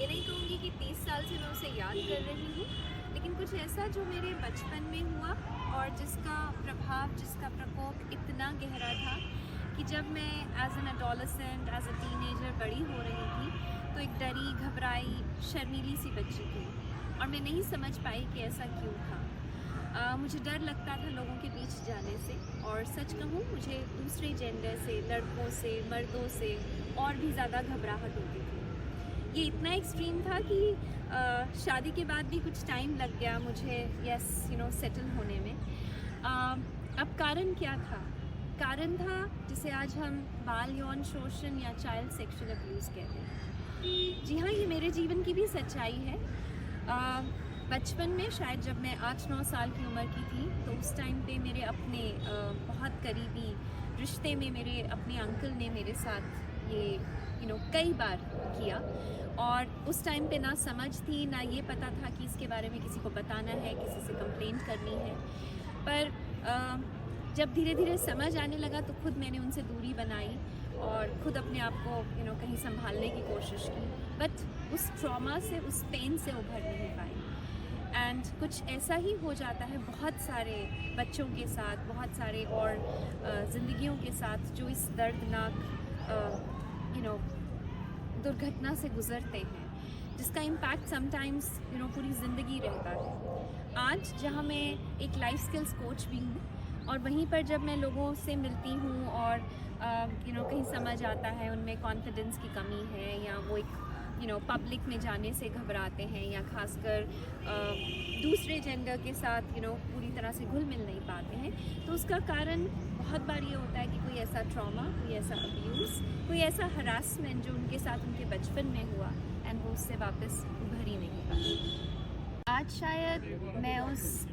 ये नहीं कहूँगी कि 30 साल से मैं उसे याद कर रही हूँ, लेकिन कुछ ऐसा जो मेरे बचपन में हुआ और जिसका प्रभाव, जिसका प्रकोप इतना गहरा था कि जब मैं as an adolescent, as a teenager बड़ी हो रही थी तो एक डरी, घबराई, शर्मीली सी बच्ची थी और मैं नहीं समझ पाई कि ऐसा क्यों था। मुझे डर लगता था लोगों के बीच जाने से, और सच कहूँ मुझे दूसरे जेंडर से, लड़कों से, मर्दों से और भी ज़्यादा घबराहट होती थी। ये इतना एक्सट्रीम था कि शादी के बाद भी कुछ टाइम लग गया मुझे सेटल होने में। अब कारण क्या था? कारण था जिसे आज हम बाल यौन शोषण या चाइल्ड सेक्सुअल अब्यूज़ कहते हैं। जी हाँ, ये मेरे जीवन की भी सच्चाई है। बचपन में, शायद जब मैं 8-9 साल की उम्र की थी, तो उस टाइम पे मेरे अपने बहुत करीबी रिश्ते में मेरे अपने अंकल ने मेरे साथ ये कई बार किया, और उस टाइम पे ना समझ थी, ना ये पता था कि इसके बारे में किसी को बताना है, किसी से कंप्लेंट करनी है। पर जब धीरे धीरे समझ आने लगा तो खुद मैंने उनसे दूरी बनाई और खुद अपने आप को कहीं संभालने की कोशिश की, बट उस ट्रॉमा से, उस पेन से उभर नहीं पाई। एंड कुछ ऐसा ही हो जाता है बहुत सारे बच्चों के साथ, बहुत सारे और ज़िंदगियों के साथ जो इस दर्दनाक दुर्घटना से गुज़रते हैं, जिसका इम्पैक्ट समटाइम्स पूरी ज़िंदगी रहता है। आज जहाँ मैं एक लाइफ स्किल्स कोच भी हूँ, और वहीं पर जब मैं लोगों से मिलती हूँ और कहीं समझ आता है उनमें कॉन्फिडेंस की कमी है, या वो एक पब्लिक में जाने से घबराते हैं, या खासकर दूसरे जेंडर के साथ पूरी तरह से घुल मिल नहीं पाते हैं, तो उसका कारण बहुत बार ये होता है कि कोई ऐसा ट्रॉमा, कोई ऐसा अब्यूज़, कोई ऐसा हरासमेंट जो उनके साथ उनके बचपन में हुआ, एंड वो उससे वापस उभर ही नहीं पाते। आज शायद मैं उस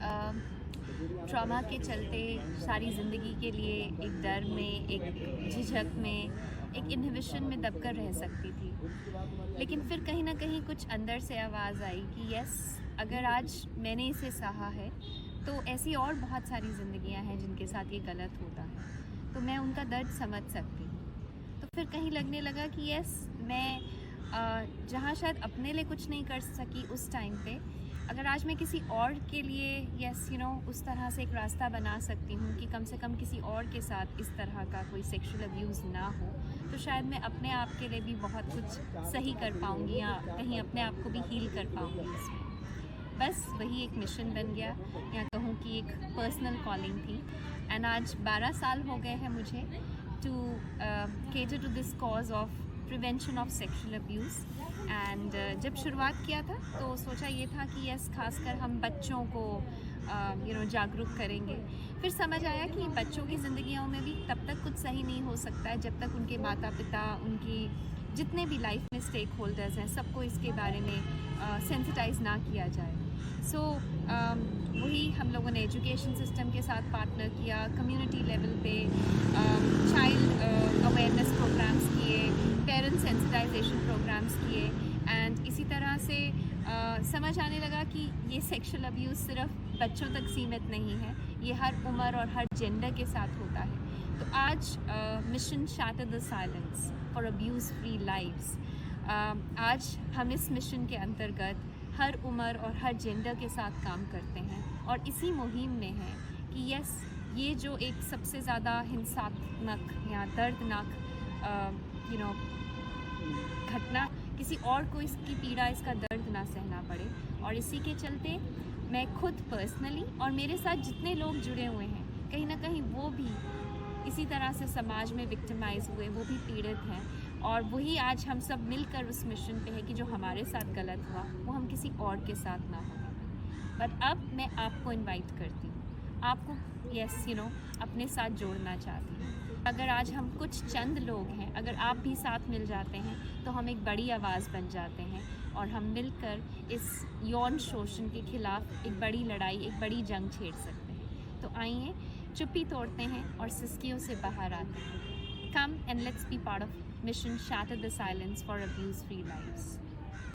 ट्रॉमा के चलते सारी ज़िंदगी के लिए एक डर में, एक झिझक में, एक इनहिबिशन में दबकर रह सकती थी, लेकिन फिर कहीं ना कहीं कुछ अंदर से आवाज़ आई कि यस, अगर आज मैंने इसे सहा है तो ऐसी और बहुत सारी ज़िंदगियां हैं जिनके साथ ये गलत होता है, तो मैं उनका दर्द समझ सकती हूँ। तो फिर कहीं लगने लगा कि यस, मैं जहाँ शायद अपने लिए कुछ नहीं कर सकी उस टाइम पे, अगर आज मैं किसी और के लिए उस तरह से एक रास्ता बना सकती हूँ कि कम से कम किसी और के साथ इस तरह का कोई सेक्सुअल अब्यूज़ ना हो, तो शायद मैं अपने आप के लिए भी बहुत कुछ सही कर पाऊँगी, या कहीं अपने आप को भी हील कर पाऊँगी इसमें। बस वही एक मिशन बन गया, या कहूँ कि एक पर्सनल कॉलिंग थी। एंड आज 12 साल हो गए हैं मुझे to cater to this cause of prevention of sexual abuse. And जब शुरुआत किया था तो सोचा ये था कि यस, खासकर हम बच्चों को जागरूक करेंगे। फिर समझ आया कि बच्चों की ज़िंदगियों में भी तब तक कुछ सही नहीं हो सकता है जब तक उनके माता पिता, उनकी जितने भी लाइफ में स्टेक होल्डर्स हैं, सबको इसके बारे में सेंसिटाइज ना किया जाए। सो वही हम लोगों ने एजुकेशन सिस्टम के साथ पार्टनर किया, कम्युनिटी लेवल पे चाइल्ड अवेयरनेस प्रोग्राम्स किए, पेरेंट सेंसिटाइजेशन प्रोग्राम्स किए, एंड इसी तरह से समझ आने लगा कि ये सेक्सुअल अब्यूज़ सिर्फ बच्चों तक सीमित नहीं है, ये हर उम्र और हर जेंडर के साथ होता है। तो आज mission shatter the silence for abuse free lives, आज हम इस मिशन के अंतर्गत हर उम्र और हर जेंडर के साथ काम करते हैं, और इसी मुहिम में है कि यस, ये जो एक सबसे ज़्यादा हिंसात्मक या दर्दनाक घटना, किसी और को इसकी पीड़ा, इसका दर्द ना सहना पड़े। और इसी के चलते मैं खुद पर्सनली, और मेरे साथ जितने लोग जुड़े हुए हैं, कहीं ना कहीं वो भी इसी तरह से समाज में विक्टिमाइज हुए, वो भी पीड़ित हैं, और वही आज हम सब मिलकर उस मिशन पे है कि जो हमारे साथ गलत हुआ वो हम किसी और के साथ ना हो। बट अब मैं आपको इनवाइट करती हूँ, आपको अपने साथ जोड़ना चाहती हूँ। अगर आज हम कुछ चंद लोग हैं, अगर आप भी साथ मिल जाते हैं, तो हम एक बड़ी आवाज़ बन जाते हैं, और हम मिलकर इस यौन शोषण के खिलाफ एक बड़ी लड़ाई, एक बड़ी जंग छेड़ सकते हैं। तो आइए, चुप्पी तोड़ते हैं और सिसकियों से बाहर आते हैं। Come and let's be part of Mission Shatter the Silence for Abuse Free Lives.